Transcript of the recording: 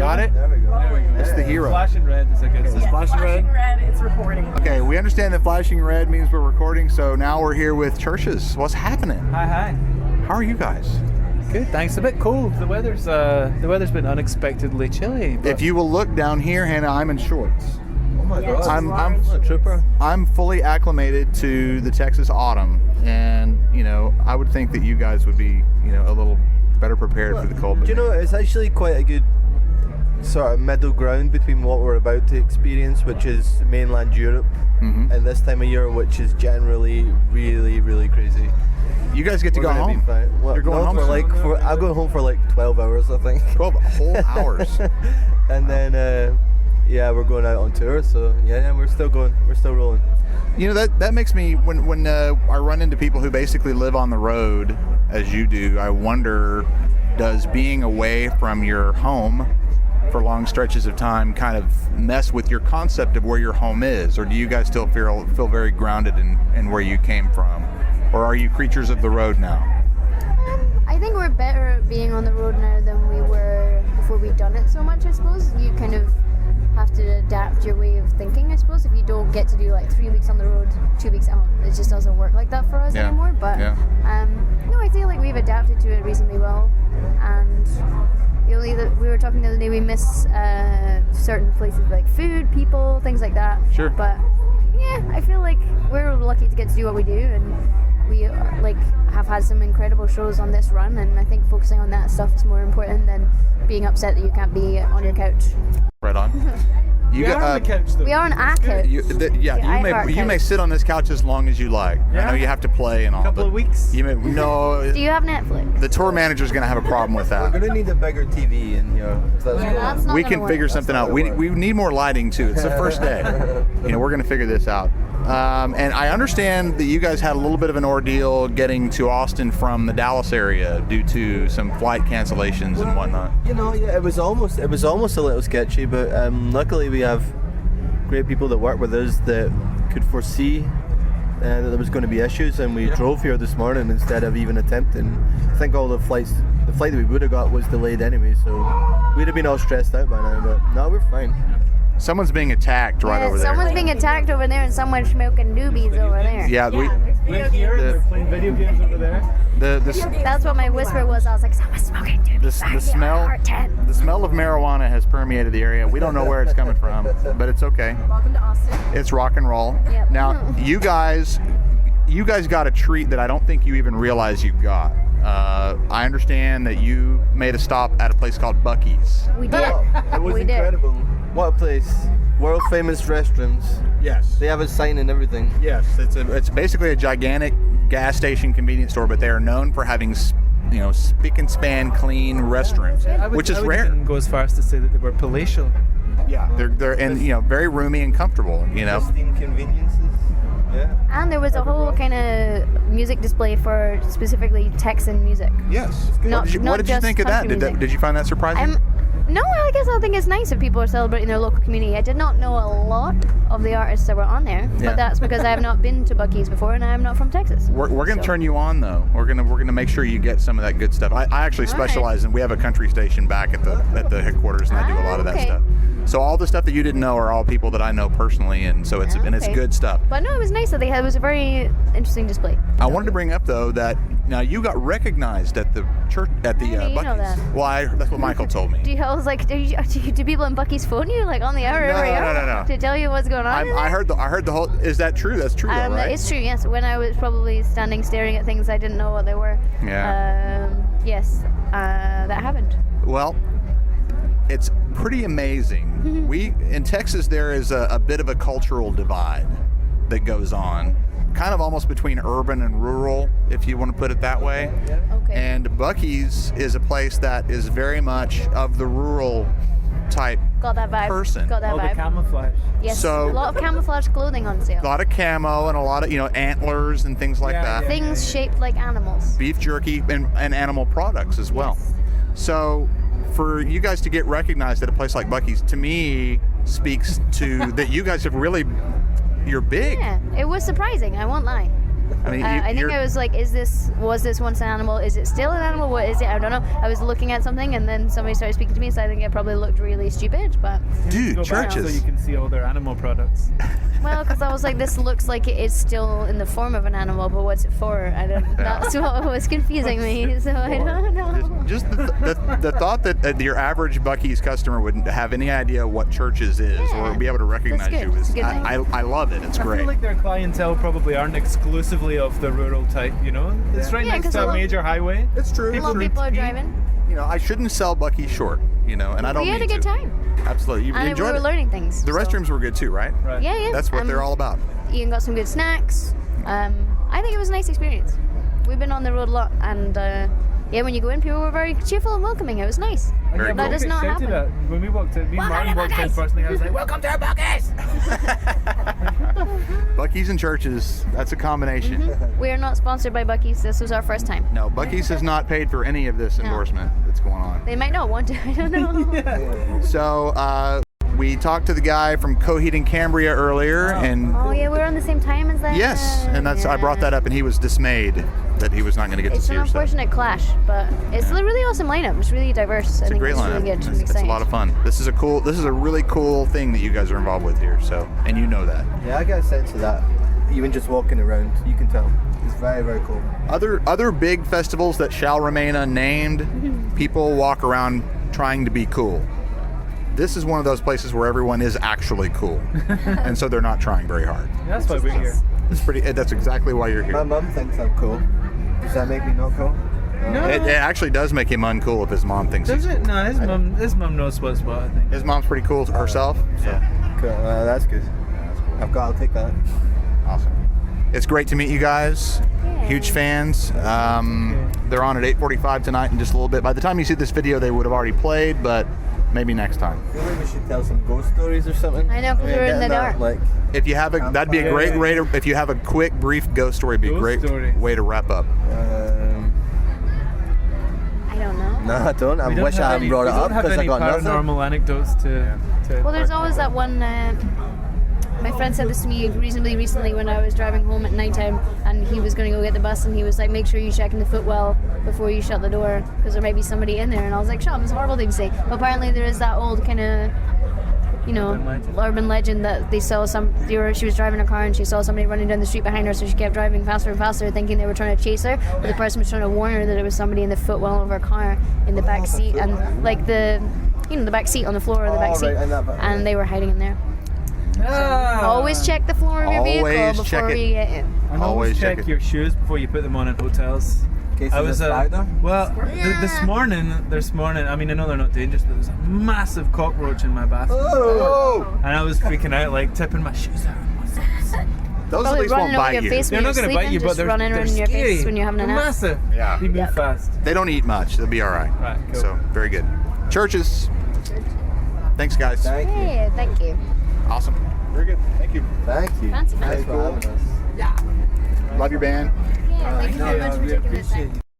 Got it? There we go. It's the hero. Flashing red is a good It's system. flashing red. red, it's recording. Okay, we understand that flashing red means we're recording, so now we're here with CHVRCHES. What's happening? Hi. How are you guys? Good, thanks. A bit cold. The weather's been unexpectedly chilly. But If you will look down here, Hannah, I'm in shorts. Oh my God. I'm a trooper. I'm fully acclimated to the Texas autumn, and I would think that you guys would be a little better prepared for the cold. Do you know, it's actually quite a good sort of middle ground between what we're about to experience, which is mainland Europe, and this time of year, which is generally really, really crazy. You guys get to go home. Well, You're going home for soon? I'll go home for like 12 hours, I think. 12 whole hours. And then, we're going out on tour. So yeah, we're still going. We're still rolling. That makes me, when I run into people who basically live on the road, as you do, I wonder, does being away from your home for long stretches of time kind of mess with your concept of where your home is? Or do you guys still feel very grounded in where you came from? Or are you creatures of the road now? I think we're better at being on the road now than we were before we'd done it so much, I suppose. You kind of have to adapt your way of thinking, I suppose, if you don't get to do like 3 weeks on the road, 2 weeks at home. It just doesn't work like that for us anymore. But no, I feel like we've adapted to it reasonably well. And we were talking the other day, we miss certain places like food, people, things like that. Sure. But yeah, I feel like we're lucky to get to do what we do, and we have had some incredible shows on this run, and I think focusing on that stuff is more important than being upset that you can't be on your couch. Right on. we are on the couch, though. We are on a couch. You may sit on this couch as long as you like. I know you have to play and all. A couple of weeks. You may, no. Do you have Netflix? The tour manager's going to have a problem with We're that. gonna need a bigger TV, and That's not We gonna can work. figure something out. We need more lighting too. It's the first day. We're going to figure this out. And I understand that you guys had a little bit of an ordeal getting to Austin from the Dallas area due to some flight cancellations and whatnot. it was almost a little sketchy, but luckily we have great people that work with us that could foresee that there was going to be issues, and we drove here this morning instead of even attempting. I think all the flight that we would have got was delayed anyway, so we'd have been all stressed out by now, but no, we're fine. Someone's being attacked right over there. Someone's being attacked over there, and someone's smoking doobies over there. Yeah, We're here, they're playing video games over there. That's what my whisper was. I was like, someone's smoking doobies. The smell of marijuana has permeated the area. We don't know where it's coming from, but it's okay. Welcome to Austin. It's rock and roll. Yep. Now, you guys got a treat that I don't think you even realize you got. I understand that you made a stop at a place called Buc-Ee's. We did. It was We did. incredible. What a place. World famous restrooms. Yes. They have a sign and everything. Yes. It's basically a gigantic gas station convenience store, but they are known for having spick and span clean restrooms, which is I would rare. even go as far as to say that they were palatial. Yeah, they're and very roomy and comfortable. Pristine conveniences. Yeah. And there was a whole kind of music display for specifically Texan music. Yes. Not- what did not you just think of that? country music. Did you find that surprising? No, I guess I think it's nice if people are celebrating their local community. I did not know a lot of the artists that were on there, Yeah. but that's because I have not been to Buc-Ee's before, and I am not from Texas. We're going to turn you on though. We're gonna make sure you get some of that good stuff. I actually All right. specialize in. We have a country station back at the headquarters, and I do a lot of that okay. stuff. So all the stuff that you didn't know are all people that I know personally, and so it's Okay. good stuff. But no, it was nice that it was a very interesting display. I wanted to bring up though that now you got recognized at the church at the How do you know Buc-Ee's. that? Well, that's what Michael told me. I was like, do people in Buc-Ee's phone you like on the hour every hour No. to tell you what's going on? in I there? heard the whole. Is that true? That's true, though, right? It's true, yes. When I was probably standing staring at things I didn't know what they were. Yeah. Yes, that happened. Well, it's pretty amazing. In Texas, there is a bit of a cultural divide that goes on, kind of almost between urban and rural, if you want to put it that way. Okay. And Buc-Ee's is a place that is very much of the rural type Got that vibe. person. Got that All the vibe. camouflage. Yes. So- a lot of camouflage clothing on sale. A lot of camo and a lot of antlers and things like Yeah, that. yeah. Things shaped like animals. Beef jerky and animal products as well. Yes. So for you guys to get recognized at a place like Buc-Ee's, to me, speaks to that you guys have really, you're big. Yeah, it was surprising. I won't lie. I mean, I think I was like, was this once an animal? Is it still an animal? What is it? I don't know. I was looking at something and then somebody started speaking to me, so I think it probably looked really stupid, but... Dude, Go back churches. so you can see all their animal products. Well, because I was like, this looks like it is still in the form of an animal, but what's it for? That's what was confusing me, so I don't know. Just the thought that your average Buc-ee's customer wouldn't have any idea what churches is or be able to recognize good. you It's is, a good thing. I love it. It's I great. feel like their clientele probably aren't exclusively of the rural type, you know? It's right Yeah, next 'cause to a a lot- major highway. It's true. A lot of people are driving. You know, I shouldn't sell Buc-ee short, you know, and I don't We had a need good to. time. Absolutely. You And we enjoyed were it. learning things. The so- restrooms were good too, right? Right. Yeah, yeah. That's what they're all about. Ian got some good snacks. I think it was a nice experience. We've been on the road a lot, and yeah, when you go in, people were very cheerful and welcoming. It was nice. Very That cool. does not Shouted happen. at- when we walked in, me and Martin walked in first thing, I was like, welcome to our Buc-ee's! Buc-ee's and churches, that's a combination. We are not sponsored by Buc-ee's. This was our first time. No, Buc-ee's has not paid for any of this endorsement that's going on. They might not want to. I don't know. So, we talked to the guy from Coheed and Cambria earlier, and Oh yeah, we were on the same time as that. yes, and that's I brought that up, and he was dismayed that he was not going to get to It's see an your stuff. unfortunate clash, but it's a really awesome lineup. It's really diverse. I It's a think great it's lineup. really good. I'm It's a excited. lot of fun. This is a really cool thing that you guys are involved with here. So, and you know that. Yeah, I get a sense of that. Even just walking around, you can tell. It's very, very cool. Other big festivals that shall remain unnamed, people walk around trying to be cool. This is one of those places where everyone is actually cool, and so they're not trying very hard. That's why we're here. It's pretty. That's exactly why you're My here. mum thinks I'm cool. Does that make me not cool? No. It actually does make him uncool if his mom thinks Does he's it? cool. No, his mum knows what's what, I think. His mom's pretty cool herself. So Cool. That's good. I'll take that. awesome. It's great to meet you guys. Yeah. Huge fans. They're on at 8:45 tonight in just a little bit. By the time you see this video, they would have already played, but maybe next time. I feel like we should tell some ghost stories or something. I know, 'cause we're in getting the that, dark. Like, If you have that'd be a great way to. If you have a quick, brief ghost story, it'd be a Ghost great stories. way to wrap up. I don't know. no, I don't. I We don't wish have I hadn't any- brought it we don't up have because I any got nothing. paranormal anecdotes to Well, there's always that one. My friend said this to me reasonably recently when I was driving home at nighttime, and he was going to go get the bus, and he was like, "Make sure you check in the footwell before you shut the door, because there might be somebody in there." And I was like, "Shut up! It's a horrible thing to say." But apparently, there is that old kind of, urban legend that they saw she was driving a car and she saw somebody running down the street behind her, so she kept driving faster and faster, thinking they were trying to chase her, but the person was trying to warn her that it was somebody in the footwell of her car in the back seat, and like the back seat on the floor of the back seat, right, and that bit, and they were hiding in there. Ah. Always check the floor of your Always vehicle check before it. you get in. And Always always check check it. your shoes before you put them on in hotels. In case there's a spider. Well, this morning, I mean, I know they're not dangerous, but there's a massive cockroach in my bathroom. Oh! And I was freaking out, like tipping my shoes out. Those at Probably least won't running over bite your you. face They're when not you're going to bite sleeping, you, but just they're running they're around your scary. face when you're having a They're nap. massive. Yeah. They move fast. They don't eat much. They'll be all right. Right, cool. So very good. Churches. Thanks, guys. Thank you. Hey, thank you. Awesome. Very good. Thank you. Thank you. Fancy, Thanks fancy. for having us. Love your band. Yeah, thank you very much for we taking the appreciate time. you.